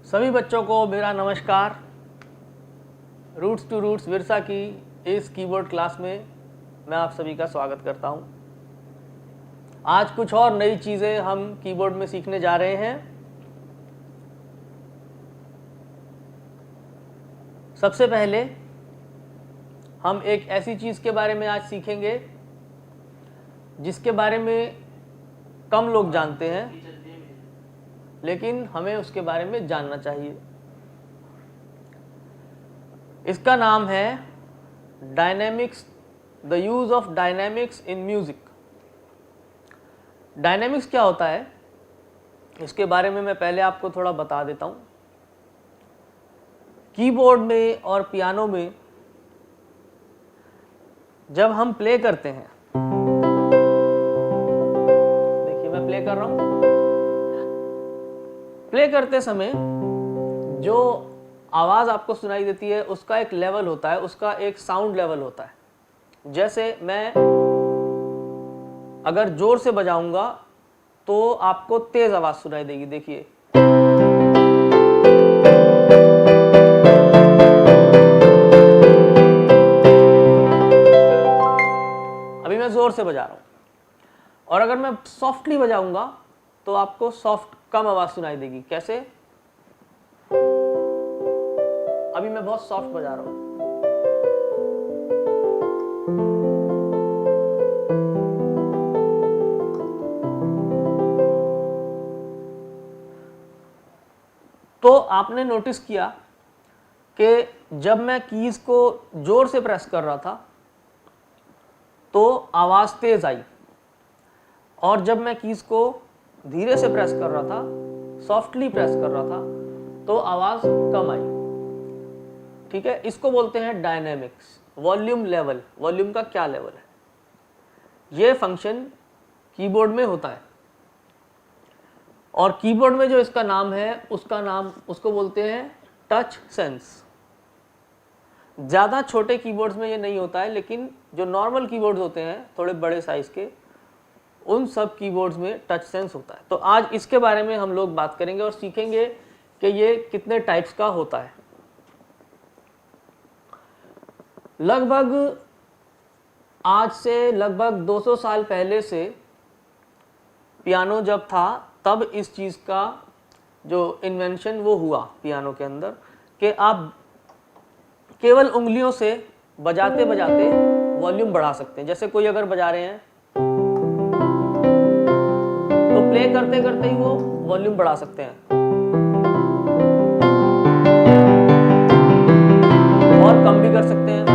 सभी बच्चों को मेरा नमस्कार। रूट्स टू रूट्स विरसा की इस कीबोर्ड क्लास में मैं आप सभी का स्वागत करता हूं। आज कुछ और नई चीज़ें हम कीबोर्ड में सीखने जा रहे हैं। सबसे पहले हम एक ऐसी चीज़ के बारे में आज सीखेंगे जिसके बारे में कम लोग जानते हैं, लेकिन हमें उसके बारे में जानना चाहिए। इसका नाम है dynamics, the use of dynamics in music. Dynamics क्या होता है, इसके बारे में मैं पहले आपको थोड़ा बता देता हूँ। कीबोर्ड में और पियानो में जब हम प्ले करते हैं, देखिए मैं प्ले कर रहा हूँ। प्ले करते समय जो आवाज़ आपको सुनाई देती है उसका एक लेवल होता है, उसका एक साउंड लेवल होता है। जैसे मैं अगर जोर से बजाऊंगा तो आपको तेज आवाज़ सुनाई देगी। देखिए अभी मैं जोर से बजा रहा हूं, और अगर मैं सॉफ्टली बजाऊंगा तो आपको सॉफ्ट कम आवाज़ सुनाई देगी। कैसे? अभी मैं बहुत सॉफ्ट बजा रहा हूं, तो आपने नोटिस किया कि जब मैं कीज को जोर से प्रेस कर रहा था तो आवाज़ तेज आई, और जब मैं कीज को धीरे से प्रेस कर रहा था, सॉफ्टली प्रेस कर रहा था, तो आवाज़ कम आई। ठीक है, इसको बोलते हैं डायनेमिक्स। वॉल्यूम लेवल, वॉल्यूम का क्या लेवल है, ये फंक्शन कीबोर्ड में होता है। और कीबोर्ड में जो इसका नाम है उसको बोलते हैं टच सेंस। ज़्यादा छोटे कीबोर्ड्स में ये नहीं होता है, लेकिन जो नॉर्मल कीबोर्ड्स होते हैं थोड़े बड़े साइज़ के, उन सब कीबोर्ड्स में टच सेंस होता है। तो आज इसके बारे में हम लोग बात करेंगे और सीखेंगे कि ये कितने टाइप्स का होता है। लगभग आज से लगभग 200 साल पहले से पियानो जब था तब इस चीज़ का जो इन्वेंशन वो हुआ पियानो के अंदर, कि आप केवल उंगलियों से बजाते बजाते वॉल्यूम बढ़ा सकते हैं। जैसे कोई अगर बजा रहे हैं तो प्ले करते करते ही वो वॉल्यूम बढ़ा सकते हैं और कम भी कर सकते हैं।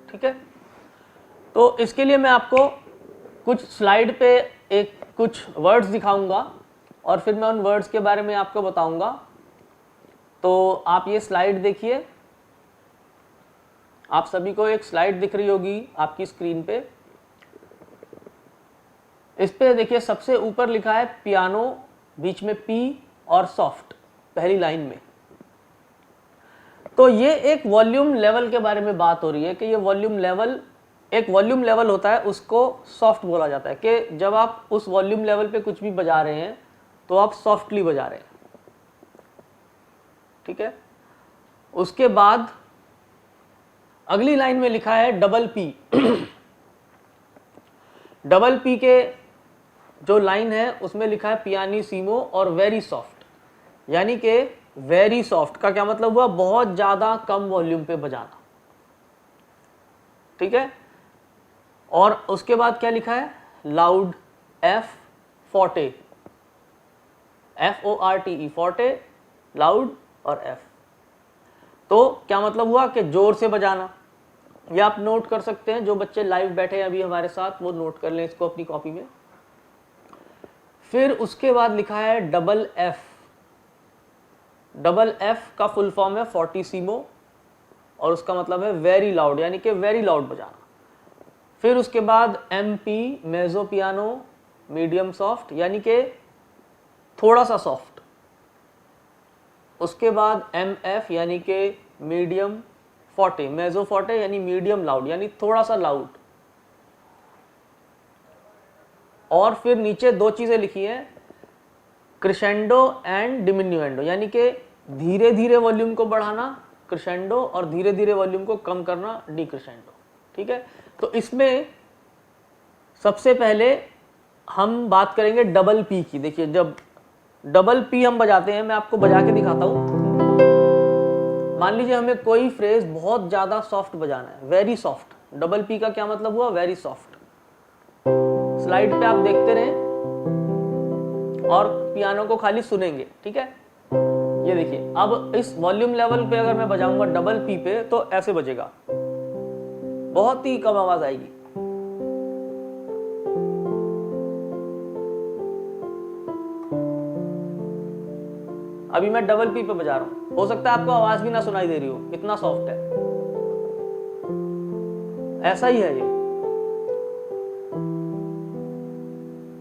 ठीक है, तो इसके लिए मैं आपको कुछ स्लाइड पे कुछ वर्ड्स दिखाऊंगा और फिर मैं उन वर्ड्स के बारे में आपको बताऊंगा। तो आप ये स्लाइड देखिए, आप सभी को एक स्लाइड दिख रही होगी आपकी स्क्रीन पे। इस पे देखिए सबसे ऊपर लिखा है पियानो, बीच में पी और सॉफ्ट पहली लाइन में। तो ये एक वॉल्यूम लेवल के बारे में बात हो रही है कि ये वॉल्यूम लेवल, एक वॉल्यूम लेवल होता है, उसको सॉफ्ट बोला जाता है। कि जब आप उस वॉल्यूम लेवल पे कुछ भी बजा रहे हैं तो आप सॉफ्टली बजा रहे हैं। ठीक है, उसके बाद अगली लाइन में लिखा है डबल पी। डबल पी के जो लाइन है उसमें लिखा है पियानीसीमो और वेरी सॉफ्ट। यानी कि वेरी सॉफ्ट का क्या मतलब हुआ? बहुत ज्यादा कम वॉल्यूम पे बजाना। ठीक है, और उसके बाद क्या लिखा है? Loud, F forte, FORTE, forte, loud और एफ। तो क्या मतलब हुआ कि जोर से बजाना। ये आप नोट कर सकते हैं, जो बच्चे लाइव बैठे हैं अभी हमारे साथ वो नोट कर लें इसको अपनी कॉपी में। फिर उसके बाद लिखा है डबल एफ। डबल एफ का फुल फॉर्म है फोर्टीसीमो और उसका मतलब है वेरी लाउड, यानी कि वेरी लाउड बजाना। फिर उसके बाद MP, मेजो पियानो, मीडियम सॉफ्ट, यानी कि थोड़ा सा सॉफ्ट। उसके बाद MF यानी कि मीडियम फोर्टे, मेजो फोर्टे यानी मीडियम लाउड, यानी थोड़ा सा लाउड। और फिर नीचे दो चीजें लिखी हैं, क्रिशेंडो एंड डिमिन्यूएंडो, यानी कि धीरे धीरे वॉल्यूम को बढ़ाना क्रिशेंडो और धीरे धीरे वॉल्यूम को कम करना डिक्रिशेंडो। ठीक है, तो इसमें सबसे पहले हम बात करेंगे डबल पी की। देखिए जब डबल पी हम बजाते हैं, मैं आपको बजा के दिखाता हूं। मान लीजिए हमें कोई फ्रेज बहुत ज्यादा सॉफ्ट बजाना है, वेरी सॉफ्ट। डबल पी का क्या मतलब हुआ? Very soft. स्लाइड पे आप देखते रहें और पियानो को खाली सुनेंगे। ठीक है, ये देखिए अब इस वॉल्यूम लेवल पे अगर मैं बजाऊंगा डबल पी पे तो ऐसे बजेगा, बहुत ही कम आवाज आएगी। अभी मैं डबल पी पे बजा रहा हूं, हो सकता है आपको आवाज भी ना सुनाई दे रही हो, इतना सॉफ्ट है। ऐसा ही है ये।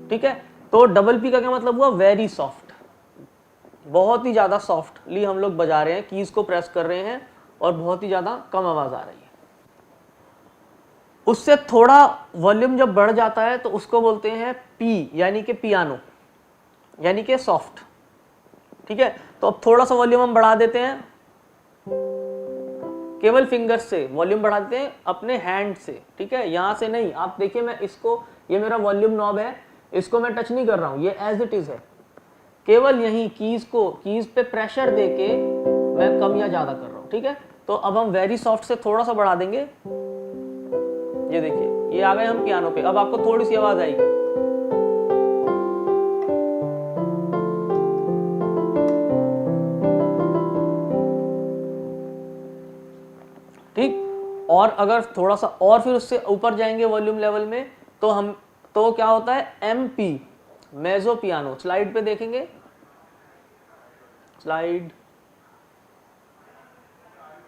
ठीक है, तो डबल पी का क्या मतलब हुआ? वेरी सॉफ्ट, बहुत ही ज्यादा सॉफ्टली हम लोग बजा रहे हैं, कीज को प्रेस कर रहे हैं और बहुत ही ज्यादा कम आवाज आ रही है। उससे थोड़ा वॉल्यूम जब बढ़ जाता है तो उसको बोलते हैं पी, यानी कि पियानो, यानी कि सॉफ्ट। ठीक है, तो अब थोड़ा सा वॉल्यूम हम बढ़ा देते हैं, केवल फिंगर्स से वॉल्यूम बढ़ा देते हैं अपने हैंड से। ठीक है, यहां से नहीं। आप देखिए मैं इसको, ये मेरा वॉल्यूम नॉब है, इसको मैं टच नहीं कर रहा हूं, ये एज इट इज है। केवल यही कीज पे प्रेशर देके मैं कम या ज्यादा कर रहा हूं। ठीक है, तो अब हम वेरी सॉफ्ट से थोड़ा सा बढ़ा देंगे। ये देखिए ये आ गए हम पियानो पे। अब आपको थोड़ी सी आवाज आएगी। ठीक, और अगर थोड़ा सा और फिर उससे ऊपर जाएंगे वॉल्यूम लेवल में तो क्या होता है? एम पी, मेजो पियानो। स्लाइड पे देखेंगे, स्लाइड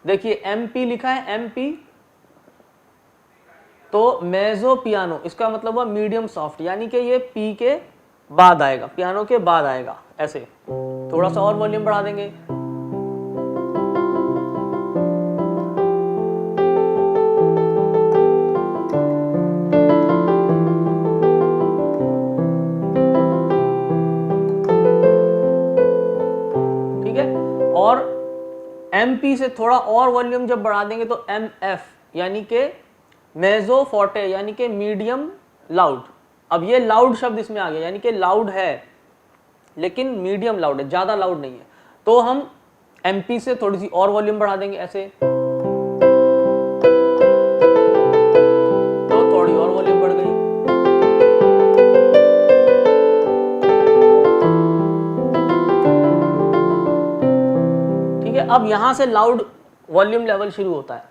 देखिए एम पी लिखा है, एम पी। तो मेजो पियानो इसका मतलब हुआ मीडियम सॉफ्ट, यानी कि ये पी के बाद आएगा, पियानो के बाद आएगा। ऐसे थोड़ा सा और वॉल्यूम बढ़ा देंगे। ठीक है, और एम पी से थोड़ा और वॉल्यूम जब बढ़ा देंगे तो एम एफ, यानी कि मेजो फोर्टे, यानी कि मीडियम लाउड। अब ये लाउड शब्द इसमें आ गया, यानी कि लाउड है लेकिन मीडियम लाउड है, ज्यादा लाउड नहीं है। तो हम एमपी से थोड़ी सी और वॉल्यूम बढ़ा देंगे ऐसे, तो थोड़ी और वॉल्यूम बढ़ गई। ठीक है, अब यहां से लाउड वॉल्यूम लेवल शुरू होता है।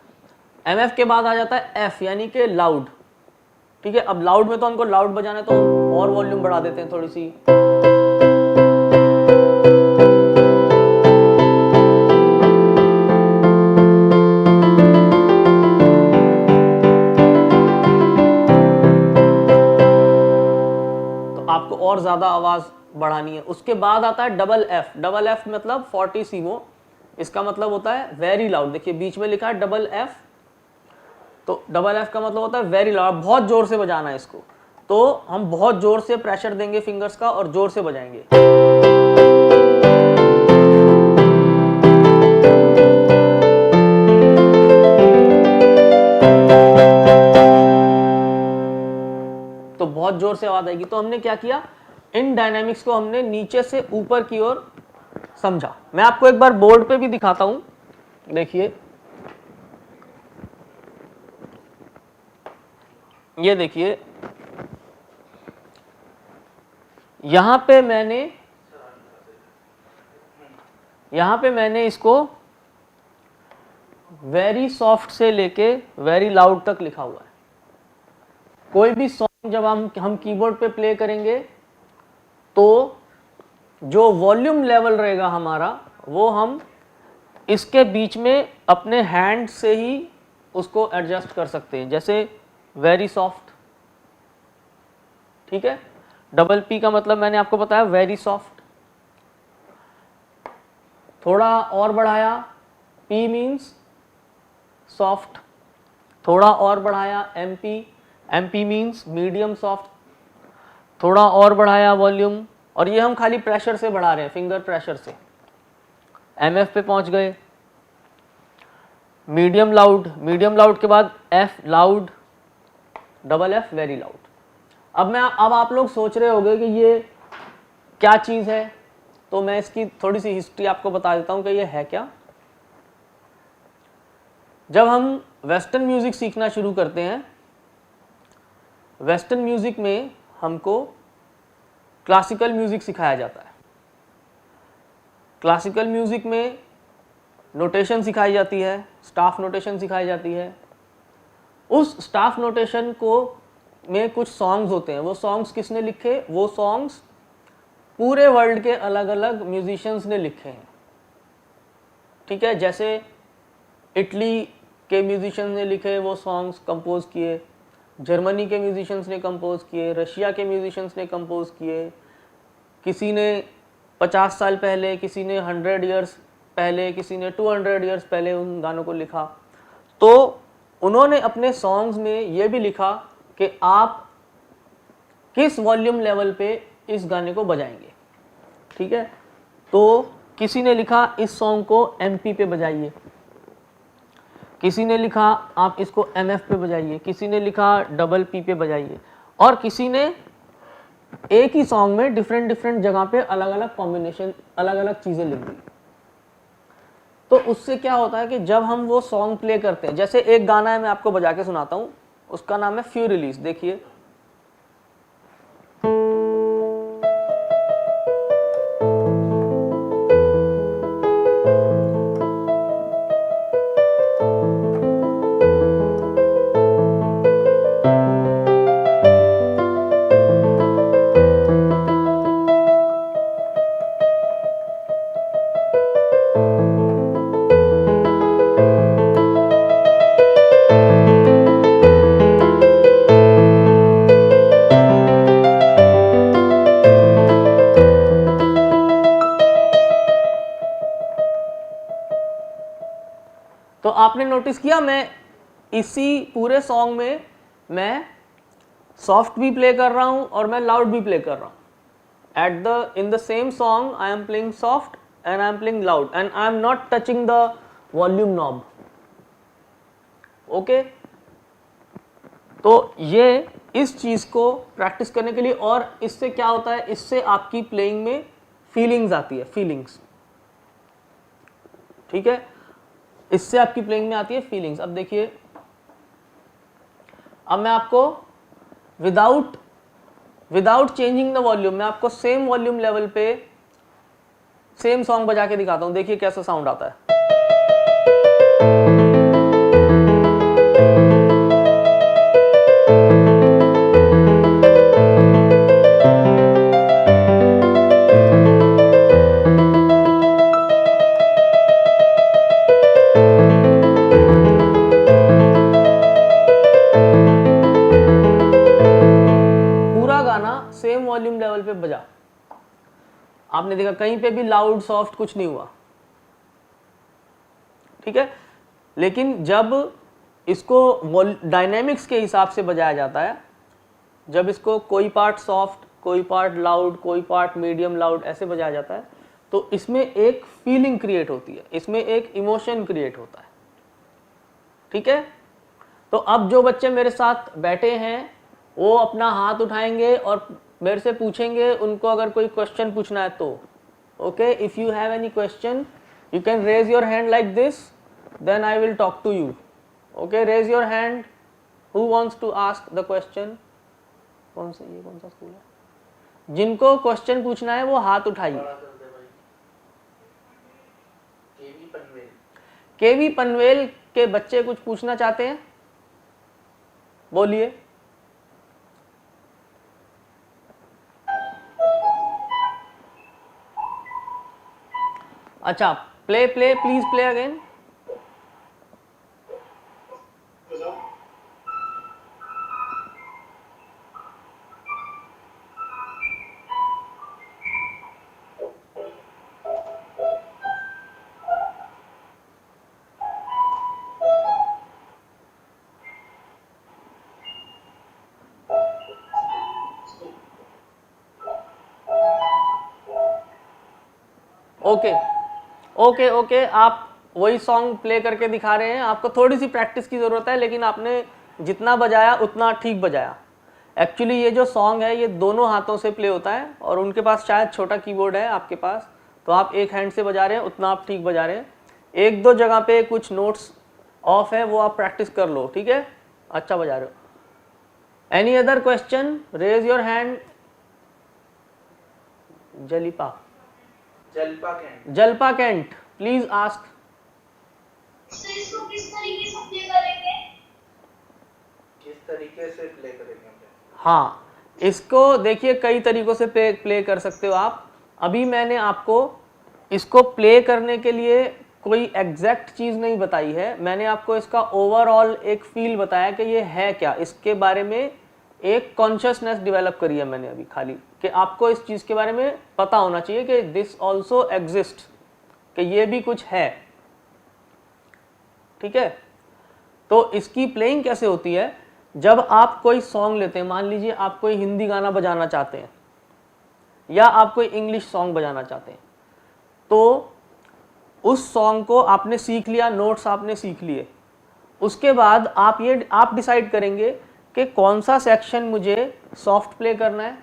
एमएफ के बाद आ जाता है एफ, यानी कि लाउड। ठीक है, अब लाउड में तो हमको लाउड बजाना है तो हम और वॉल्यूम बढ़ा देते हैं थोड़ी सी। तो आपको और ज्यादा आवाज बढ़ानी है। उसके बाद आता है डबल एफ। डबल एफ मतलब फोर्टीसीमो, इसका मतलब होता है वेरी लाउड। देखिए बीच में लिखा है डबल एफ, तो डबल एफ का मतलब होता है वेरी लाउड, बहुत जोर से बजाना है इसको। तो हम बहुत जोर से प्रेशर देंगे फिंगर्स का और जोर से बजाएंगे। तो बहुत जोर से आवाज आएगी। तो हमने क्या किया, इन डायनामिक्स को हमने नीचे से ऊपर की ओर समझा। मैं आपको एक बार बोर्ड पे भी दिखाता हूं, देखिए ये देखिए यहां पे मैंने इसको वेरी सॉफ्ट से लेके वेरी लाउड तक लिखा हुआ है। कोई भी सॉन्ग जब हम कीबोर्ड पे प्ले करेंगे तो जो वॉल्यूम लेवल रहेगा हमारा, वो हम इसके बीच में अपने हैंड से ही उसको एडजस्ट कर सकते हैं। जैसे वेरी सॉफ्ट, ठीक है, डबल पी का मतलब मैंने आपको बताया वेरी सॉफ्ट। थोड़ा और बढ़ाया, पी मीन्स सॉफ्ट। थोड़ा और बढ़ाया, MP, MP means medium soft. थोड़ा और बढ़ाया वॉल्यूम, और ये हम खाली प्रेशर से बढ़ा रहे हैं, फिंगर प्रेशर से। एमएफ पे पहुंच गए। मीडियम लाउड के बाद F loud, double F very loud. अब आप लोग सोच रहे होंगे कि ये क्या चीज़ है, तो मैं इसकी थोड़ी सी हिस्ट्री आपको बता देता हूँ कि ये है क्या। जब हम वेस्टर्न म्यूज़िक सीखना शुरू करते हैं, वेस्टर्न म्यूज़िक में हमको क्लासिकल म्यूज़िक सिखाया जाता है। क्लासिकल म्यूज़िक में नोटेशन सिखाई जाती है, स्टाफ नोटेशन सिखाई जाती है। उस स्टाफ नोटेशन को में कुछ सॉन्ग्स होते हैं। वो सॉन्ग्स किसने लिखे? वो सॉन्ग्स पूरे वर्ल्ड के अलग अलग म्यूजिशियंस ने लिखे हैं। ठीक है, जैसे इटली के म्यूजिशियंस ने लिखे वो सॉन्ग्स कंपोज किए, जर्मनी के म्यूजिशियंस ने कंपोज किए, रशिया के म्यूजिशियंस ने कंपोज किए, किसी ने 50 साल पहले, किसी ने 100 ईयर्स पहले, किसी ने 200 ईयर्स पहले उन गानों को लिखा। तो उन्होंने अपने सॉन्ग्स में ये भी लिखा कि आप किस वॉल्यूम लेवल पे इस गाने को बजाएंगे। ठीक है, तो किसी ने लिखा इस सॉन्ग को एमपी पे बजाइए, किसी ने लिखा आप इसको एमएफ पे बजाइए, किसी ने लिखा डबल पी पे बजाइए, और किसी ने एक ही सॉन्ग में डिफरेंट जगह पे अलग अलग कॉम्बिनेशन, अलग अलग चीजें लिख दी। तो उससे क्या होता है कि जब हम वो सॉन्ग प्ले करते हैं, जैसे एक गाना है, मैं आपको बजा के सुनाता हूँ, उसका नाम है फ्यू रिलीज। देखिए, तो आपने नोटिस किया मैं इसी पूरे सॉन्ग में मैं सॉफ्ट भी प्ले कर रहा हूं और मैं लाउड भी प्ले कर रहा हूं। In the same song I am playing soft and I am playing loud and I am not touching the volume knob. Okay, तो ये इस चीज को प्रैक्टिस करने के लिए, और इससे क्या होता है, इससे आपकी प्लेइंग में फीलिंग्स आती है, फीलिंग्स। ठीक है, इससे आपकी प्लेइंग में आती है फीलिंग्स। अब देखिए, अब मैं आपको विदाउट चेंजिंग द वॉल्यूम, मैं आपको सेम वॉल्यूम लेवल पे सेम सॉन्ग बजा के दिखाता हूं। देखिए कैसा साउंड आता है। सेम वॉल्यूम लेवल पे बजा, आपने देखा कहीं पे भी लाउड सॉफ्ट कुछ नहीं हुआ। ठीक है, लेकिन जब इसको डायनेमिक्स के हिसाब से बजाया जाता है, जब इसको कोई पार्ट सॉफ्ट, कोई पार्ट लाउड, कोई पार्ट मीडियम लाउड ऐसे बजाया जाता है, तो इसमें एक फीलिंग क्रिएट होती है, इसमें एक इमोशन क्रिएट होता है। ठीक है, तो अब जो बच्चे मेरे साथ बैठे हैं वो अपना हाथ उठाएंगे और मेरे से पूछेंगे, उनको अगर कोई क्वेश्चन पूछना है तो। Okay, if you have any question you can raise your hand like this, then I will talk to you. Okay, raise your hand, who wants to ask the question. कौन सा स्कूल है? जिनको question पूछना है वो हाथ उठाइए। केवी पनवेल के बच्चे कुछ पूछना चाहते हैं, बोलिए। अच्छा, play please play again. Okay okay okay, आप वही सॉन्ग प्ले करके दिखा रहे हैं, आपको थोड़ी सी प्रैक्टिस की ज़रूरत है, लेकिन आपने जितना बजाया उतना ठीक बजाया। एक्चुअली ये जो सॉन्ग है ये दोनों हाथों से प्ले होता है, और उनके पास शायद छोटा कीबोर्ड है आपके पास, तो आप एक हैंड से बजा रहे हैं, उतना आप ठीक बजा रहे हैं। एक दो जगह पे कुछ नोट्स ऑफ है, वो आप प्रैक्टिस कर लो, ठीक है, अच्छा बजा रहे हो। Any other question, raise your hand. Jalipa Jalpa cantt, please ask. इसको किस तरीके से प्ले करेंगे? किस तरीके से प्ले करेंगे? हाँ, इसको देखिए कई तरीकों से प्ले कर सकते हो आप। अभी मैंने आपको इसको प्ले करने के लिए कोई एग्जैक्ट चीज़ नहीं बताई है, मैंने आपको इसका ओवरऑल एक फील बताया कि ये है क्या, इसके बारे में एक कॉन्शियसनेस डेवलप करी है मैंने अभी खाली, कि आपको इस चीज़ के बारे में पता होना चाहिए कि दिस ऑल्सो एग्जिस्ट, कि ये भी कुछ है, ठीक है। तो इसकी प्लेइंग कैसे होती है, जब आप कोई सॉन्ग लेते हैं, मान लीजिए आप कोई हिंदी गाना बजाना चाहते हैं या आप कोई इंग्लिश सॉन्ग बजाना चाहते हैं, तो उस सॉन्ग को आपने सीख लिया, नोट्स आपने सीख लिए, उसके बाद आप डिसाइड करेंगे कि कौन सा सेक्शन मुझे सॉफ्ट प्ले करना है,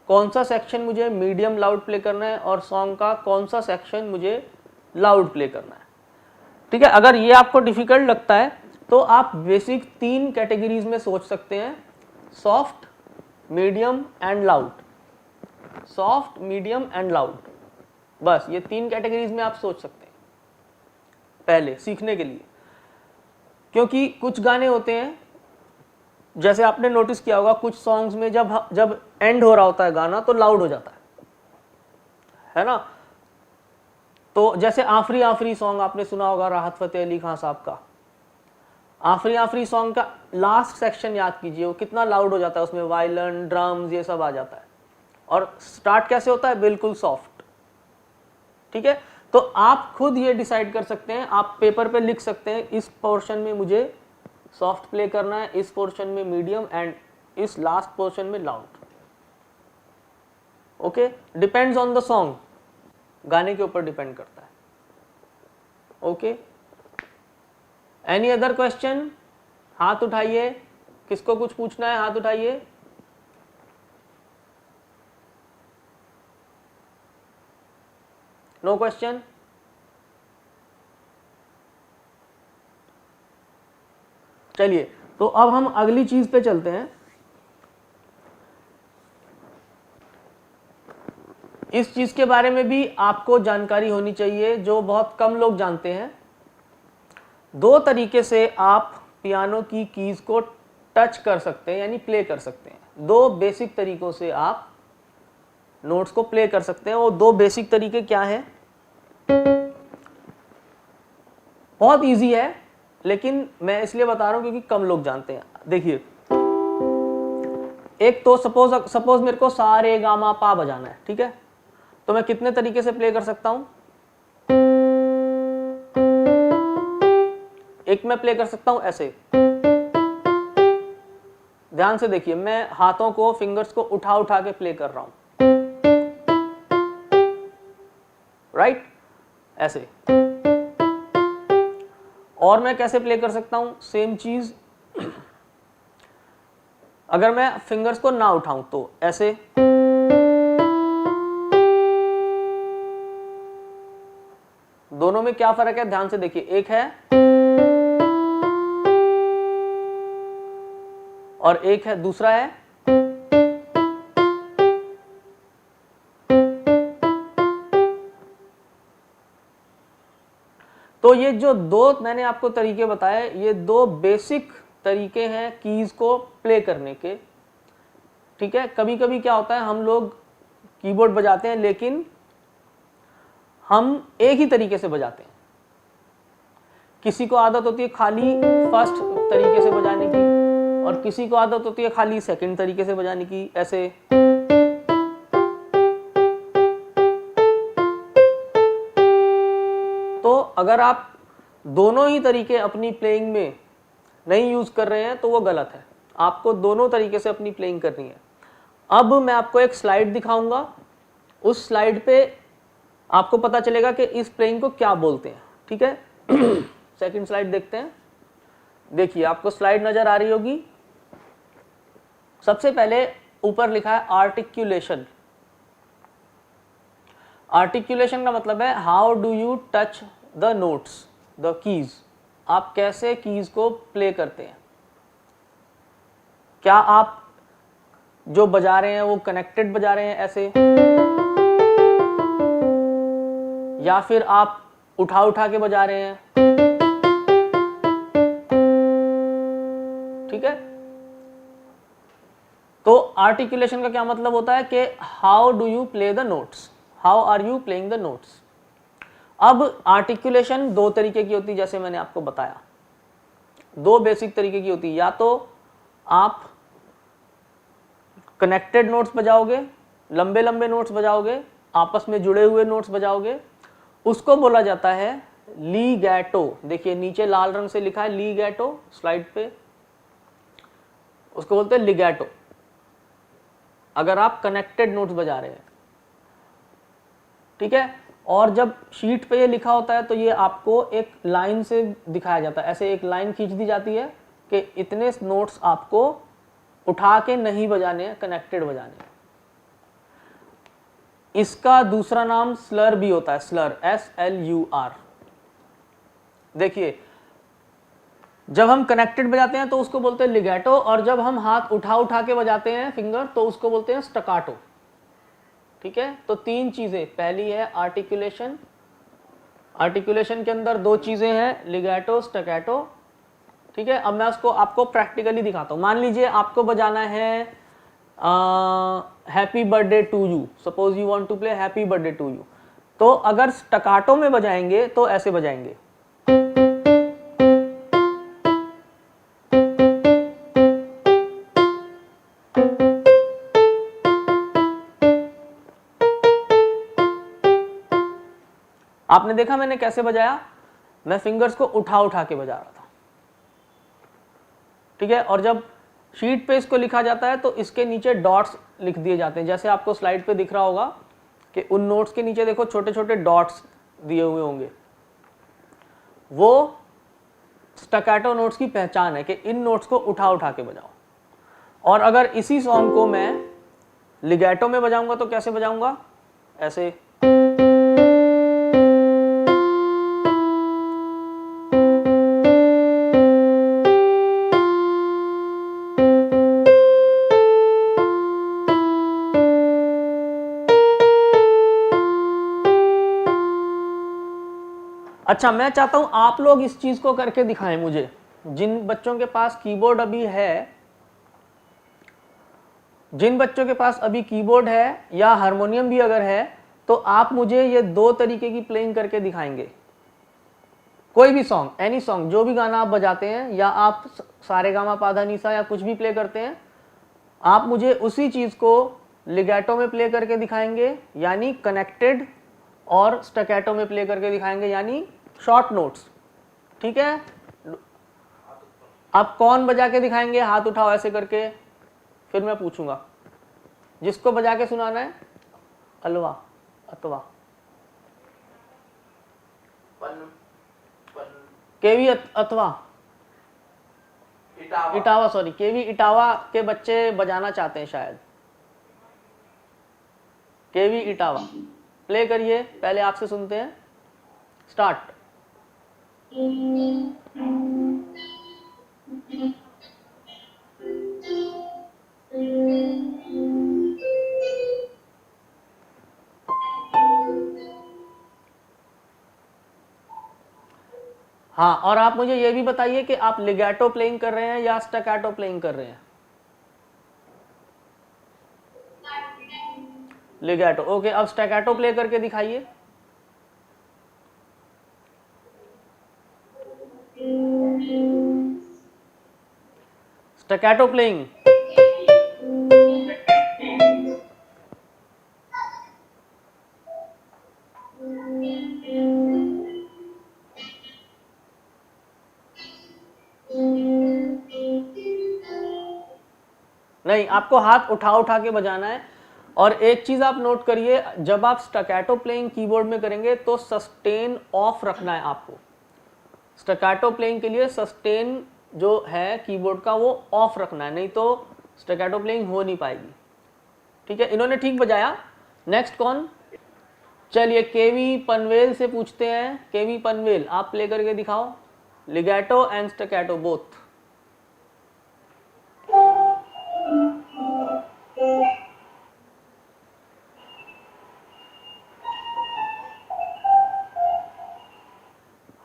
कौन सा सेक्शन मुझे मीडियम लाउड प्ले करना है, और सॉन्ग का कौन सा सेक्शन मुझे लाउड प्ले करना है, ठीक है। अगर ये आपको डिफिकल्ट लगता है तो आप बेसिक 3 कैटेगरीज में सोच सकते हैं, soft, medium and loud. Soft, medium and loud, बस ये 3 कैटेगरीज में आप सोच सकते हैं पहले सीखने के लिए। क्योंकि कुछ गाने होते हैं, जैसे आपने नोटिस किया होगा कुछ सॉन्ग्स में जब एंड हो रहा होता है गाना तो लाउड हो जाता है ना। तो जैसे आफरी आफरी सॉन्ग आपने सुना होगा राहत फतेह अली खान साहब का, आफरी आफरी सॉन्ग का लास्ट सेक्शन याद कीजिए, वो कितना लाउड हो जाता है, उसमें वायलिन, ड्रम्स, ये सब आ जाता है, और स्टार्ट कैसे होता है, बिल्कुल सॉफ्ट, ठीक है। तो आप खुद ये डिसाइड कर सकते हैं, आप पेपर पे लिख सकते हैं इस पोर्शन में मुझे सॉफ्ट प्ले करना है, इस पोर्शन में मीडियम, एंड इस लास्ट पोर्शन में loud. Okay, depends on the song, गाने के ऊपर डिपेंड करता है। ओके, एनी अदर क्वेश्चन, हाथ उठाइए, किसको कुछ पूछना है हाथ उठाइए। नो क्वेश्चन, चलिए तो अब हम अगली चीज पे चलते हैं। इस चीज के बारे में भी आपको जानकारी होनी चाहिए जो बहुत कम लोग जानते हैं। 2 तरीके से आप पियानो की कीज को टच कर सकते हैं, यानी प्ले कर सकते हैं। 2 बेसिक तरीकों से आप नोट्स को प्ले कर सकते हैं। वो 2 बेसिक तरीके क्या हैं? बहुत इजी है, लेकिन मैं इसलिए बता रहा हूं क्योंकि कम लोग जानते हैं। देखिए, एक तो सपोज मेरे को सा रे गा मा पा बजाना है, ठीक है, तो मैं कितने तरीके से प्ले कर सकता हूं? एक मैं प्ले कर सकता हूं ऐसे, ध्यान से देखिए, मैं हाथों को, फिंगर्स को उठा उठा के प्ले कर रहा हूं, राइट, ऐसे। और मैं कैसे प्ले कर सकता हूं सेम चीज, अगर मैं फिंगर्स को ना उठाऊं तो ऐसे, दोनों में क्या फर्क है ध्यान से देखिए, एक है और एक है, दूसरा है। तो ये जो 2 मैंने आपको तरीके बताए, ये 2 बेसिक तरीके हैं कीज को प्ले करने के, ठीक है। कभी कभी क्या होता है, हम लोग कीबोर्ड बजाते हैं लेकिन हम एक ही तरीके से बजाते हैं। किसी को आदत होती है खाली फर्स्ट तरीके से बजाने की, और किसी को आदत होती है खाली सेकंड तरीके से बजाने की, ऐसे। तो अगर आप दोनों ही तरीके अपनी प्लेइंग में नहीं यूज कर रहे हैं तो वो गलत है। आपको दोनों तरीके से अपनी प्लेइंग करनी है। अब मैं आपको एक स्लाइड दिखाऊंगा, उस स्लाइड पे आपको पता चलेगा कि इस प्लेइंग को क्या बोलते हैं। ठीक है, सेकंड स्लाइड देखते हैं। देखिए आपको स्लाइड नजर आ रही होगी। सबसे पहले ऊपर लिखा है आर्टिकुलेशन। आर्टिकुलेशन का मतलब है how do you touch the notes, the keys. आप कैसे कीज को प्ले करते हैं। क्या आप जो बजा रहे हैं वो कनेक्टेड बजा रहे हैं ऐसे, या फिर आप उठा उठा के बजा रहे हैं। ठीक है, तो आर्टिकुलेशन का क्या मतलब होता है कि how do you play the notes, how are you playing the notes. अब आर्टिकुलेशन दो तरीके की होती है, जैसे मैंने आपको बताया, दो बेसिक तरीके की होती है। या तो आप कनेक्टेड नोट्स बजाओगे, लंबे लंबे नोट्स बजाओगे, आपस में जुड़े हुए नोट्स बजाओगे, उसको बोला जाता है लीगैटो। देखिए नीचे लाल रंग से लिखा है लीगैटो स्लाइड पे, उसको बोलते हैं लिगैटो, अगर आप कनेक्टेड नोट्स बजा रहे हैं। ठीक है, और जब शीट पे ये लिखा होता है तो ये आपको एक लाइन से दिखाया जाता है, ऐसे एक लाइन खींच दी जाती है कि इतने नोट्स आपको उठा के नहीं बजाने हैं, कनेक्टेड बजाने हैं। इसका दूसरा नाम स्लर भी होता है, स्लर, SLUR। देखिए जब हम कनेक्टेड बजाते हैं तो उसको बोलते हैं लिगैटो, और जब हम हाथ उठा उठा के बजाते हैं फिंगर तो उसको बोलते हैं स्टकाटो। ठीक है, तो तीन चीजें, पहली है आर्टिकुलेशन, आर्टिकुलेशन के अंदर दो चीजें हैं, लिगैटो, स्टैकेटो। ठीक है, अब मैं उसको आपको प्रैक्टिकली दिखाता हूं। मान लीजिए आपको बजाना है happy birthday to you, suppose you want to play happy birthday to you, तो अगर स्टकाटो में बजाएंगे तो ऐसे बजाएंगे। आपने देखा मैंने कैसे बजाया, मैं फिंगर्स को उठा उठा के बजा रहा था। ठीक है, और जब शीट पे इसको लिखा जाता है तो इसके नीचे डॉट्स लिख दिए जाते हैं, जैसे आपको स्लाइड पे दिख रहा होगा कि उन नोट्स के नीचे देखो छोटे छोटे डॉट्स दिए हुए होंगे। वो स्टैकेटो नोट्स की पहचान है कि इन नोट्स को उठा उठा के बजाओ। और अगर इसी सॉन्ग को मैं लिगैटो में बजाऊंगा तो कैसे बजाऊंगा, ऐसे। अच्छा, मैं चाहता हूं आप लोग इस चीज को करके दिखाएं मुझे। जिन बच्चों के पास कीबोर्ड अभी है, जिन बच्चों के पास अभी कीबोर्ड है या हारमोनियम भी अगर है, तो आप मुझे ये दो तरीके की प्लेइंग करके दिखाएंगे। कोई भी सॉन्ग, एनी सॉन्ग, जो भी गाना आप बजाते हैं, या आप सारेगामा पाधा निसा या कुछ भी प्ले करते हैं, आप मुझे उसी चीज को लिगैटो में प्ले करके दिखाएंगे यानी कनेक्टेड, और स्टैकेटो में प्ले करके दिखाएंगे यानी शॉर्ट नोट्स। ठीक है, अब कौन बजा के दिखाएंगे, हाथ उठाओ ऐसे करके, फिर मैं पूछूंगा। जिसको बजा के सुनाना है, अलवा अथवा केवी अथवा इटावा, सॉरी केवी इटावा के बच्चे बजाना चाहते हैं शायद। केवी इटावा प्ले करिए, पहले आपसे सुनते हैं, स्टार्ट। हाँ, और आप मुझे ये भी बताइए कि आप लिगैटो प्लेइंग कर रहे हैं या स्टैकेटो प्लेइंग कर रहे हैं। लिगैटो, ओके। अब स्टैकेटो प्ले करके दिखाइए। स्टैकेटो प्लेइंग। नहीं, आपको हाथ उठा उठा के बजाना है, और एक चीज आप नोट करिए, जब आप स्टैकेटो प्लेइंग कीबोर्ड में करेंगे तो सस्टेन ऑफ रखना है आपको। स्टैकेटो प्लेइंग के लिए सस्टेन जो है कीबोर्ड का वो ऑफ रखना है, नहीं तो स्टैकेटो प्लेइंग हो नहीं पाएगी। ठीक है, इन्होंने ठीक बजाया। नेक्स्ट कौन? चलिए केवी पनवेल से पूछते हैं। केवी पनवेल, आप प्ले करके दिखाओ, लिगैटो एंड स्टैकेटो बोथ।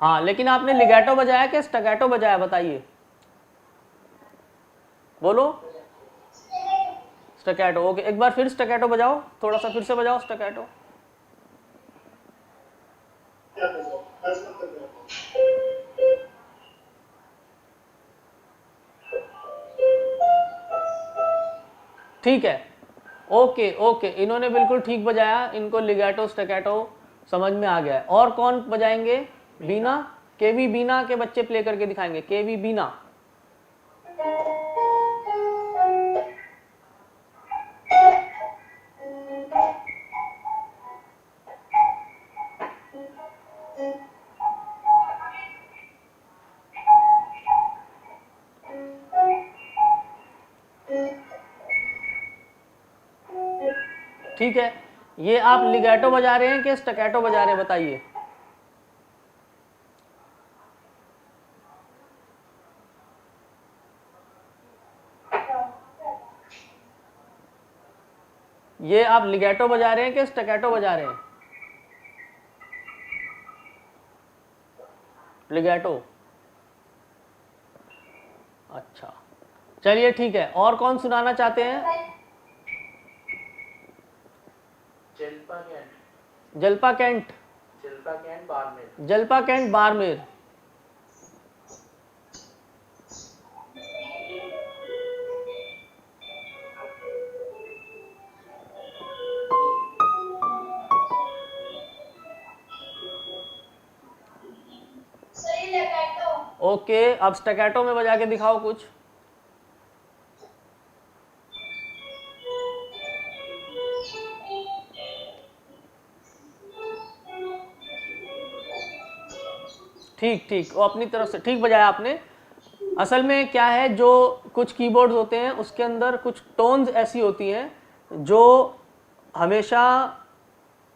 हाँ, लेकिन आपने लिगैटो बजाया कि स्टैकेटो बजाया, बताइए, बोलो। स्टैकेटो, ओके। एक बार फिर स्टैकेटो बजाओ, थोड़ा सा फिर से बजाओ स्टैकेटो। ठीक है, ओके ओके, इन्होंने बिल्कुल ठीक बजाया, इनको लिगैटो स्टैकेटो समझ में आ गया है। और कौन बजाएंगे? बीना, केवी बीना के बच्चे प्ले करके दिखाएंगे। केवी बीना, ठीक है। ये आप लिगैटो बजा रहे हैं कि स्टैकेटो बजा रहे हैं, बताइए। ये आप लिगैटो बजा रहे हैं कि स्टैकेटो बजा रहे हैं? लिगैटो, अच्छा, चलिए ठीक है। और कौन सुनाना चाहते हैं? Jalpa cantt. Jalpa cantt, Jalpa cantt Barmer. Jalpa cantt Barmer. सही लगातो। ओके, अब स्टैकेटो में बजा के दिखाओ कुछ। ठीक ठीक, वो अपनी तरफ से ठीक बजाया आपने। असल में क्या है, जो कुछ कीबोर्ड्स होते हैं उसके अंदर कुछ टोन्स ऐसी होती हैं जो हमेशा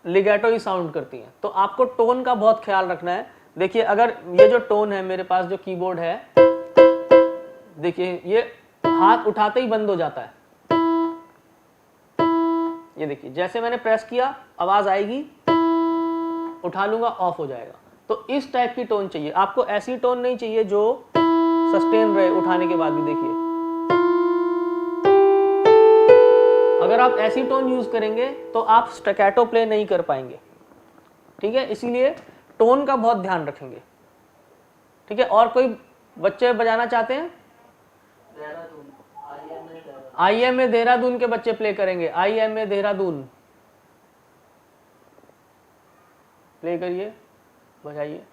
लिगैटो ही साउंड करती हैं, तो आपको टोन का बहुत ख्याल रखना है। देखिए, अगर ये जो टोन है मेरे पास, जो कीबोर्ड है, देखिए ये हाथ उठाते ही बंद हो जाता है। ये देखिए, जैसे मैंने प्रेस किया आवाज आएगी, उठा लूंगा ऑफ हो जाएगा। तो इस टाइप की टोन चाहिए आपको, ऐसी टोन नहीं चाहिए जो सस्टेन रहे उठाने के बाद भी। देखिए, अगर आप ऐसी टोन यूज करेंगे तो आप स्टैकेटो प्ले नहीं कर पाएंगे। ठीक है, इसीलिए टोन का बहुत ध्यान रखेंगे। ठीक है, और कोई बच्चे बजाना चाहते हैं? IMA देहरादून के बच्चे प्ले करेंगे। IMA देहरादून, प्ले करिए, बजाइए।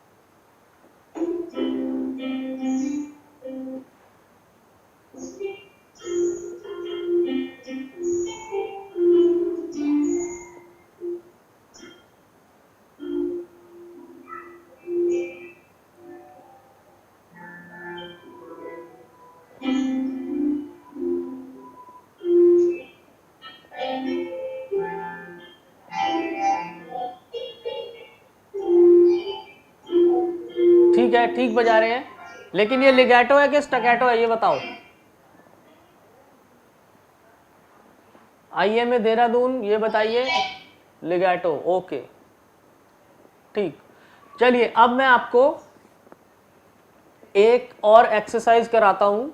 ठीक है, ठीक बजा रहे हैं, लेकिन ये लिगैटो है कि स्टैकेटो है, ये बताओ। IMA देहरादून, ये बताइए। लिगैटो, ओके, ठीक। चलिए, अब मैं आपको एक और एक्सरसाइज कराता हूं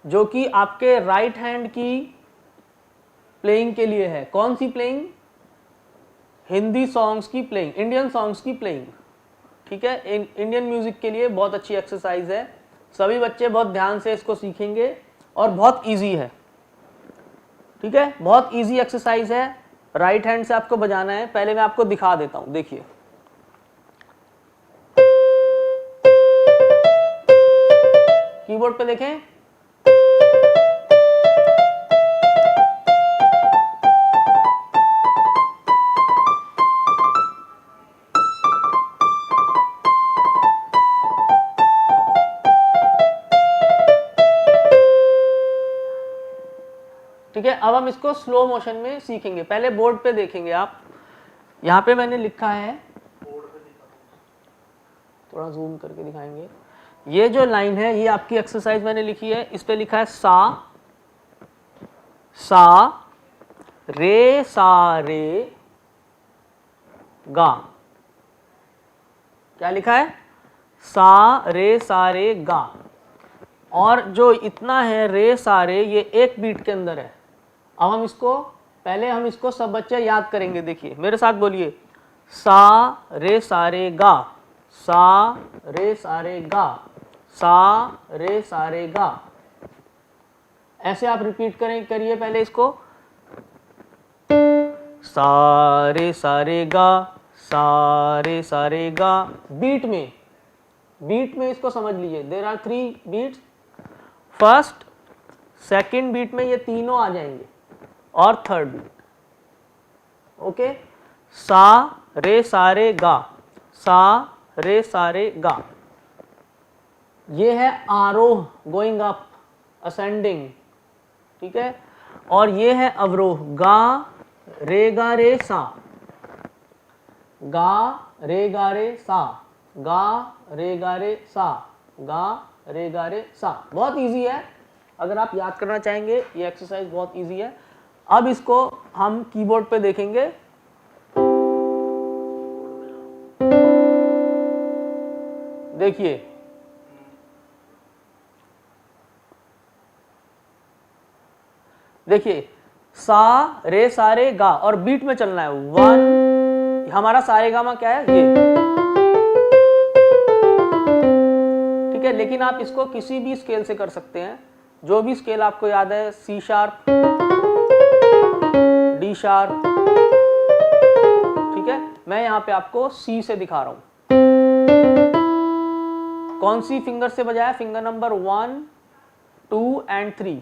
जो कि आपके राइट हैंड की प्लेइंग के लिए है। कौन सी प्लेइंग? हिंदी सॉन्ग्स की प्लेइंग, इंडियन सॉन्ग्स की प्लेइंग। ठीक है, इंडियन म्यूजिक के लिए बहुत अच्छी एक्सरसाइज है। सभी बच्चे बहुत ध्यान से इसको सीखेंगे और बहुत इजी है। ठीक है, बहुत इजी एक्सरसाइज है। राइट हैंड से आपको बजाना है। पहले मैं आपको दिखा देता हूं, देखिए। कीबोर्ड पे देखें, अब हम इसको स्लो मोशन में सीखेंगे। पहले बोर्ड पे देखेंगे आप, यहाँ पे मैंने लिखा है, थोड़ा जूम करके दिखाएंगे। ये जो लाइन है ये आपकी एक्सरसाइज मैंने लिखी है, इस पे लिखा है सा रे सा रे गा। क्या लिखा है? सा रे गा। और जो इतना है रे सा रे, ये एक बीट के अंदर है। अब हम इसको, पहले हम इसको सब बच्चे याद करेंगे। देखिए मेरे साथ बोलिए, सा रे सा रे गा, सा रे सा रे गा, सा रे सा रे गा। ऐसे आप रिपीट करिए पहले इसको, सा रे गा, सा रे गा। बीट में इसको समझ लीजिए, there are 3 beats. First second beat में ये तीनों आ जाएंगे और थर्ड बीट। ओके, सा रे गा, सा रे गा। ये है आरोह, गोइंग अप, असेंडिंग, ठीक है। और ये है अवरोह, गा रे सा, गा रे सा, गा रे सा, गा रे सा। बहुत इजी है, अगर आप याद करना चाहेंगे ये एक्सरसाइज बहुत इजी है। अब इसको हम कीबोर्ड पे देखेंगे। देखिए सा रे गा और बीट में चलना है 1। हमारा सारेगामा क्या है? ये, ठीक है। लेकिन आप इसको किसी भी स्केल से कर सकते हैं, जो भी स्केल आपको याद है, सी शार्प, डी शार्प, ठीक है। मैं यहाँ पे आपको सी से दिखा रहा हूं। कौन सी फिंगर से बजाया? फिंगर नंबर 1, 2 एंड 3,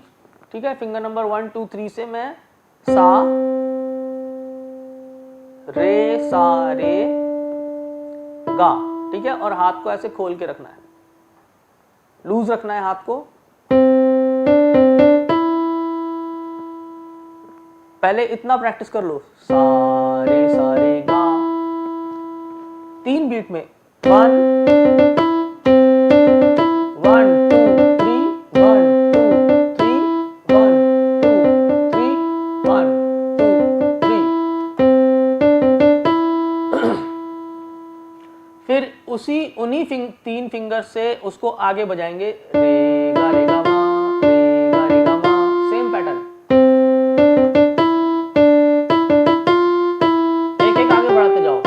ठीक है। फिंगर नंबर 1, 2, 3 से मैं सा रे गा, ठीक है। और हाथ को ऐसे खोल के रखना है, लूज रखना है हाथ को। पहले इतना प्रैक्टिस कर लो, सा रे गा। 3 बीट में 1 1 2 3 1 2 3 1 2 3 1 2 3। फिर उन्हीं 3 फिंगर से उसको आगे बजाएंगे, रे गा मा, रे गा मा, सेम पैटर्न। एक एक आगे बढ़ाते जाओ।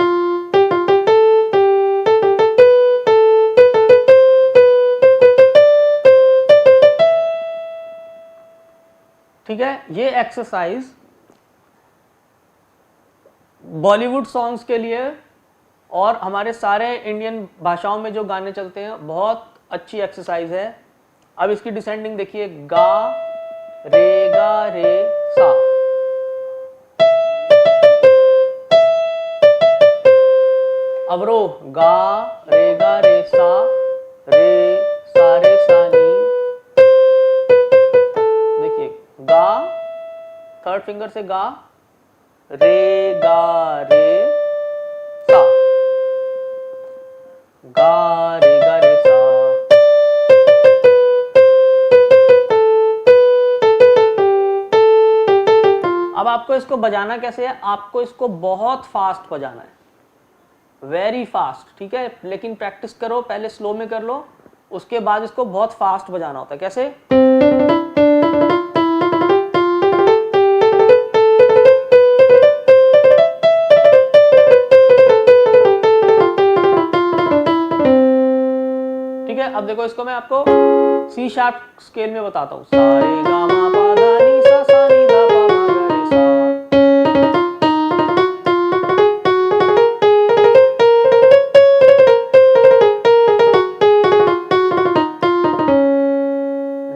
ठीक है। ये एक्सरसाइज बॉलीवुड सॉन्ग्स के लिए और हमारे सारे इंडियन भाषाओं में जो गाने चलते हैं, बहुत अच्छी एक्सरसाइज है। अब इसकी डिसेंडिंग देखिए, गा रे सा, अवरोह गा रे सा नी। देखिए गा, थर्ड फिंगर से गा रे सा, गा रे सा। अब आपको इसको बजाना कैसे है? आपको इसको बहुत फास्ट बजाना है, वेरी फास्ट, ठीक है। लेकिन प्रैक्टिस करो, पहले स्लो में कर लो, उसके बाद इसको बहुत फास्ट बजाना होता है। कैसे? ठीक है। अब देखो, इसको मैं आपको सी शार्प स्केल में बताता हूं। सा रे गा मा पा धा नी सा, सा नी धा पा मा गा रे सा।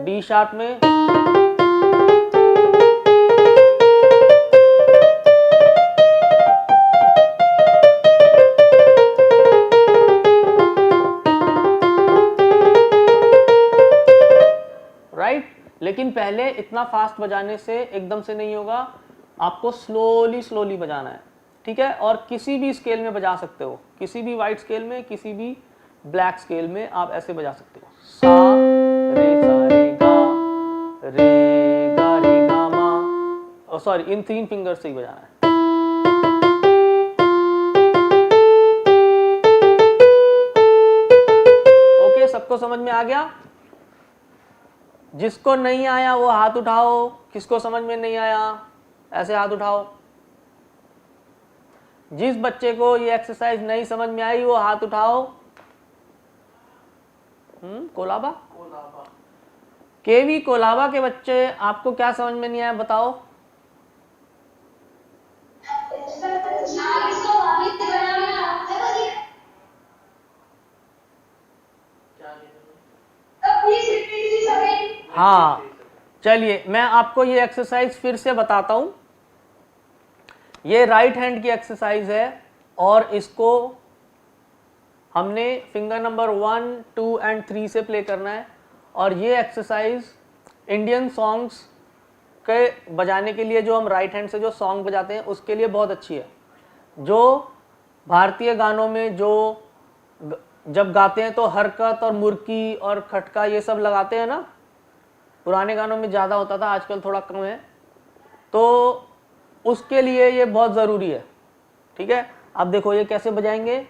डी शार्प में लेकिन पहले इतना फास्ट बजाने से एकदम से नहीं होगा, आपको स्लोली स्लोली बजाना है, ठीक है। और किसी भी स्केल में बजा सकते हो, किसी भी वाइट स्केल में, किसी भी ब्लैक स्केल में आप ऐसे बजा सकते हो। सा रे गा मा, सॉरी इन 3 फिंगर से ही बजाना है। ओके, सबको समझ में आ गया? जिसको नहीं आया वो हाथ उठाओ, किसको समझ में नहीं आया ऐसे हाथ उठाओ। जिस बच्चे को ये एक्सरसाइज नहीं समझ में आई वो हाथ उठाओ। कोलाबा केवी कोलाबा के बच्चे, आपको क्या समझ में नहीं आया बताओ? हाँ, चलिए मैं आपको ये एक्सरसाइज फिर से बताता हूं। ये राइट हैंड की एक्सरसाइज है और इसको हमने फिंगर नंबर 1, 2 एंड 3 से प्ले करना है। और ये एक्सरसाइज इंडियन सॉन्ग्स के बजाने के लिए, जो हम राइट हैंड से जो सॉन्ग बजाते हैं उसके लिए बहुत अच्छी है। जो भारतीय गानों में जो जब गाते हैं तो हरकत और मुर्की और खटका ये सब लगाते हैं ना, पुराने गानों में ज़्यादा होता था, आजकल थोड़ा कम है, तो उसके लिए ये बहुत ज़रूरी है, ठीक है। अब देखो ये कैसे बजाएंगे।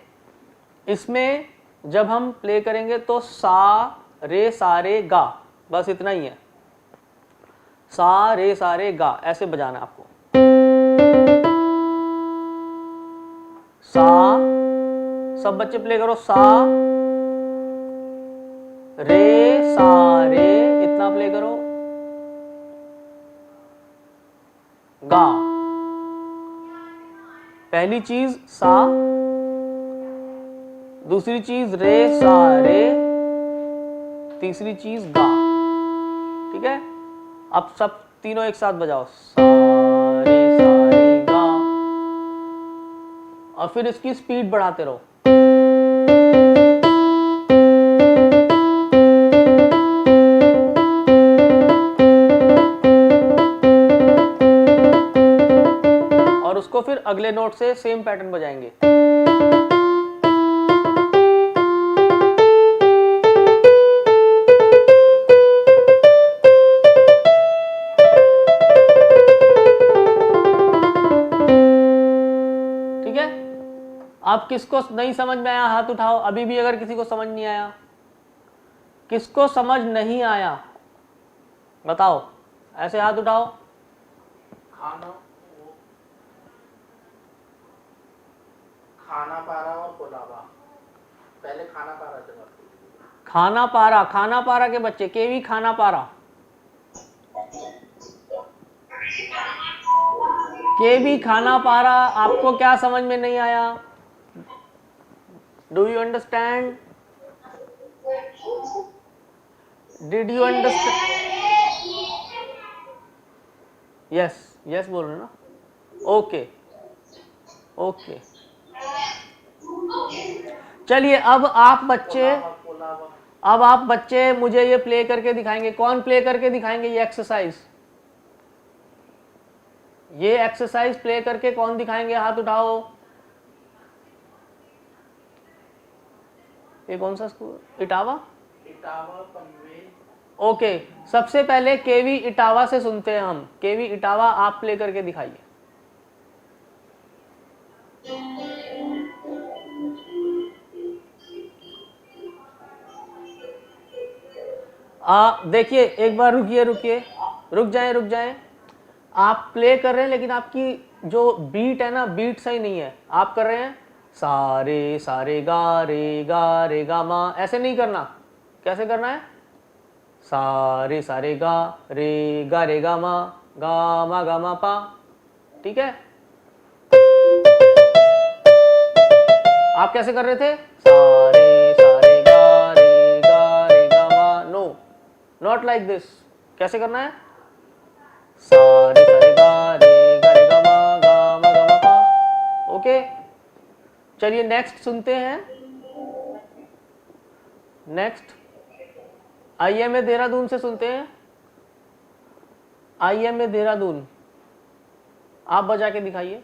इसमें जब हम प्ले करेंगे तो सा रे गा, बस इतना ही है, सा रे गा ऐसे बजाना आपको। सा, सब बच्चे प्ले करो, सा रे इतना प्ले करो, गा। पहली चीज सा, दूसरी चीज रे सा रे, तीसरी चीज गा, ठीक है। अब सब तीनों एक साथ बजाओ, सा रे गा, और फिर इसकी स्पीड बढ़ाते रहो। और उसको फिर अगले नोट से सेम पैटर्न बजाएंगे। अब किसको नहीं समझ में आया हाथ उठाओ। अभी भी अगर किसी को समझ नहीं आया, किसको समझ नहीं आया बताओ, ऐसे हाथ उठाओ। खाना पारा और कोलाबा, पहले खाना पारा से बात कीजिए। खाना पारा के बच्चे, केवी खाना पारा, केवी खाना पारा, आपको क्या समझ में नहीं आया? Do you understand? Did you understand? Yes yes बोल रहे ना, ओके ओके। चलिए अब आप बच्चे मुझे ये प्ले करके दिखाएंगे। कौन प्ले करके दिखाएंगे ये एक्सरसाइज? ये एक्सरसाइज प्ले करके कौन दिखाएंगे? हाथ उठाओ। ये कौन सा स्कूल? इटावा पनवेल। ओके, सबसे पहले केवी इटावा से सुनते हैं हम। केवी इटावा आप प्ले करके दिखाइए। देखिए एक बार रुक जाएं। आप प्ले कर रहे हैं लेकिन आपकी जो बीट है ना, बीट सही नहीं है। आप कर रहे हैं सारे गा रे गा मा, ऐसे नहीं करना। कैसे करना है? सारे गा रे गा मा पा, ठीक है। आप कैसे कर रहे थे? सारे गा रे गा मा, नो नॉट लाइक दिस। कैसे करना है? सारे गा रे गा मा पा, ओके। चलिए नेक्स्ट सुनते हैं। नेक्स्ट IIM देहरादून से सुनते हैं। IMA देहरादून, आप बजा के दिखाइए।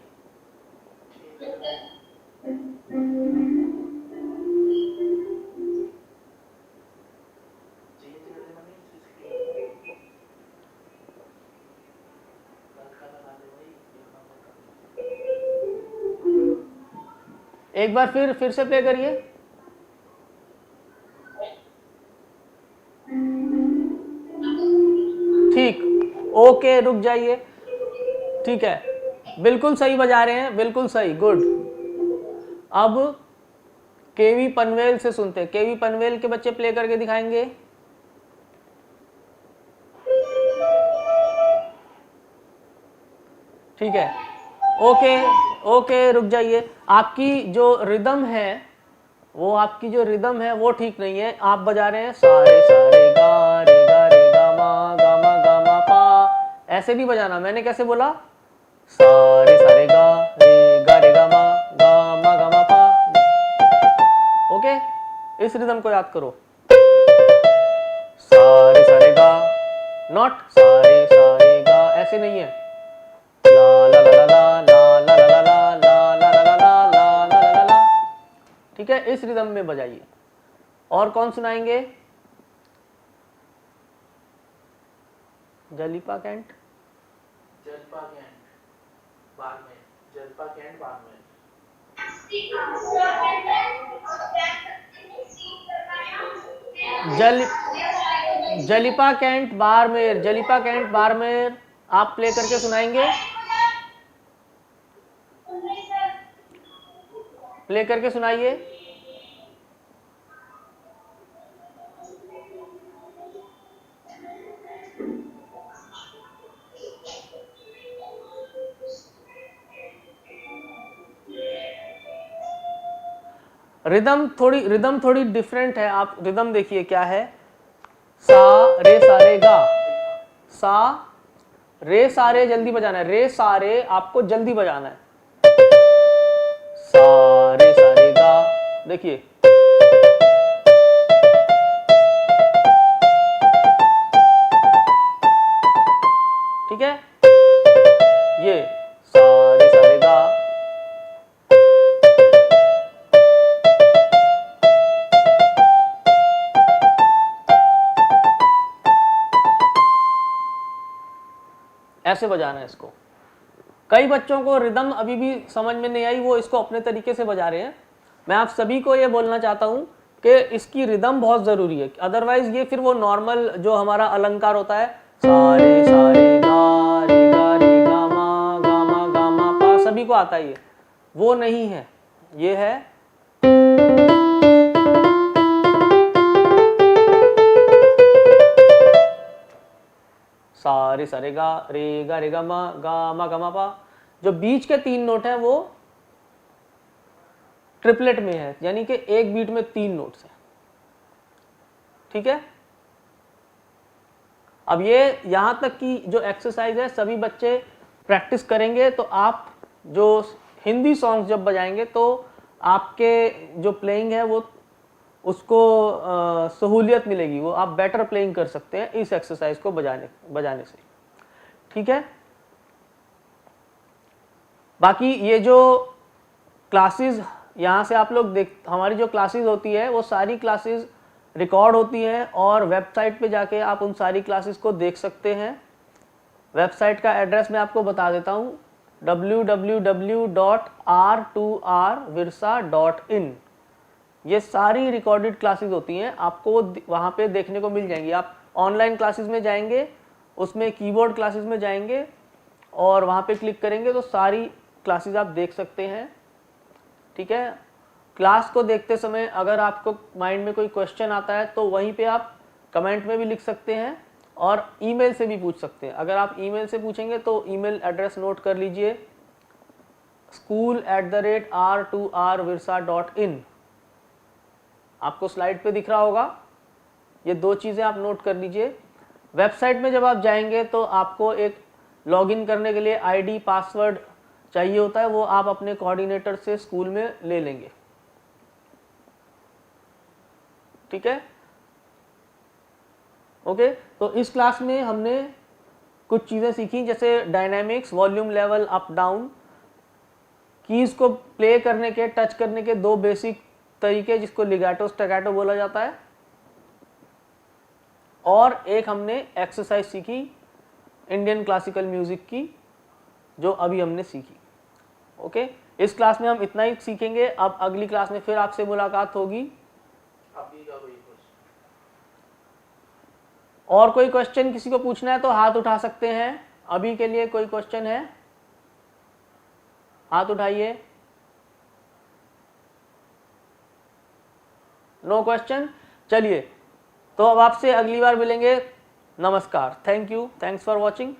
एक बार फिर से प्ले करिए। ठीक, ओके, रुक जाइए। ठीक है, बिल्कुल सही बजा रहे हैं, बिल्कुल सही, गुड। अब केवी पनवेल से सुनते हैं, केवी पनवेल के बच्चे प्ले करके दिखाएंगे। ठीक है, ओके ओके, रुक जाइए। आपकी जो रिदम है वो ठीक नहीं है। आप बजा रहे हैं सारे सारे गा रे गा मा पा, ऐसे नहीं बजाना। मैंने कैसे बोला? सारे सारे गा रे गा मा पा। ओके, इस रिदम को याद करो। सारे सारे गा, नॉट सारे सारे गा, ऐसे नहीं है। ला ला ला ला ला ला ला ला ला ला ला ला ला ला ला ला ला। ठीक है, इस रिदम में बजाइए। और कौन सुनाएंगे? Jalipa cantt, Jalpa cantt Barmer, Jalpa cantt Barmer. Jalipa cantt Barmer, Jalipa cantt Barmer, आप प्ले करके सुनाएंगे? प्ले करके सुनाइए। रिदम थोड़ी डिफरेंट है। आप रिदम देखिए क्या है। सा रे सारे गा, सा रे सारे जल्दी बजाना है, रे सारे आपको जल्दी बजाना है। सा रे सारे गा, देखिए ठीक है, ये सा रे सारे गा। ऐसे बजाना है इसको। कई बच्चों को रिदम अभी भी समझ में नहीं आई, वो इसको अपने तरीके से बजा रहे हैं। मैं आप सभी को ये बोलना चाहता हूं कि इसकी रिदम बहुत ज़रूरी है, अदरवाइज ये फिर वो नॉर्मल जो हमारा अलंकार होता है, सारे सारे गा रे गा मा पा, सभी को आता है, ये वो नहीं है। ये है सारे सारे गा रे गा मा पा। जो बीच के 3 नोट हैं वो ट्रिपलेट में है, यानी कि एक बीट में 3 नोट्स हैं। ठीक है, अब ये यहां तक की जो एक्सरसाइज है सभी बच्चे प्रैक्टिस करेंगे तो आप जो हिंदी सॉन्ग्स जब बजाएंगे तो आपके जो प्लेइंग है वो उसको सहूलियत मिलेगी, वो आप बेटर प्लेइंग कर सकते हैं इस एक्सरसाइज को बजाने से। ठीक है, बाकी ये जो क्लासेस यहाँ से आप लोग हमारी जो क्लासेस होती है वो सारी क्लासेस रिकॉर्ड होती हैं और वेबसाइट पे जाके आप उन सारी क्लासेस को देख सकते हैं। वेबसाइट का एड्रेस मैं आपको बता देता हूँ, www.r2rvirsa.in। ये सारी रिकॉर्डेड क्लासेस होती हैं, आपको वहाँ पे देखने को मिल जाएंगी। आप ऑनलाइन क्लासेस में जाएंगे, उसमें कीबोर्ड क्लासेस में जाएंगे और वहाँ पे क्लिक करेंगे तो सारी क्लासेस आप देख सकते हैं। ठीक है, क्लास को देखते समय अगर आपको माइंड में कोई क्वेश्चन आता है तो वहीं पे आप कमेंट में भी लिख सकते हैं और ईमेल से भी पूछ सकते हैं। अगर आप ईमेल से पूछेंगे तो ईमेल एड्रेस नोट कर लीजिए, school@r2rvirsa.in। आपको स्लाइड पे दिख रहा होगा, ये 2 चीज़ें आप नोट कर लीजिए। वेबसाइट में जब आप जाएंगे तो आपको एक लॉगिन करने के लिए आईडी पासवर्ड चाहिए होता है, वो आप अपने कोऑर्डिनेटर से स्कूल में ले लेंगे। ठीक है, ओके। तो इस क्लास में हमने कुछ चीज़ें सीखी, जैसे dynamics, volume level, up down, keys को प्ले करने के, टच करने के दो बेसिक तरीके, जिसको लिगैटो स्टैकेटो बोला जाता है, और एक हमने एक्सरसाइज सीखी इंडियन क्लासिकल म्यूजिक की, जो अभी हमने सीखी। ओके, इस क्लास में हम इतना ही सीखेंगे। अब अगली क्लास में फिर आपसे मुलाकात होगी। अभी का कोई कुछ और कोई क्वेश्चन किसी को पूछना है तो हाथ उठा सकते हैं। अभी के लिए कोई क्वेश्चन है? हाथ उठाइए। No question. चलिए, तो अब आपसे अगली बार मिलेंगे। नमस्कार, thank you, thanks for watching.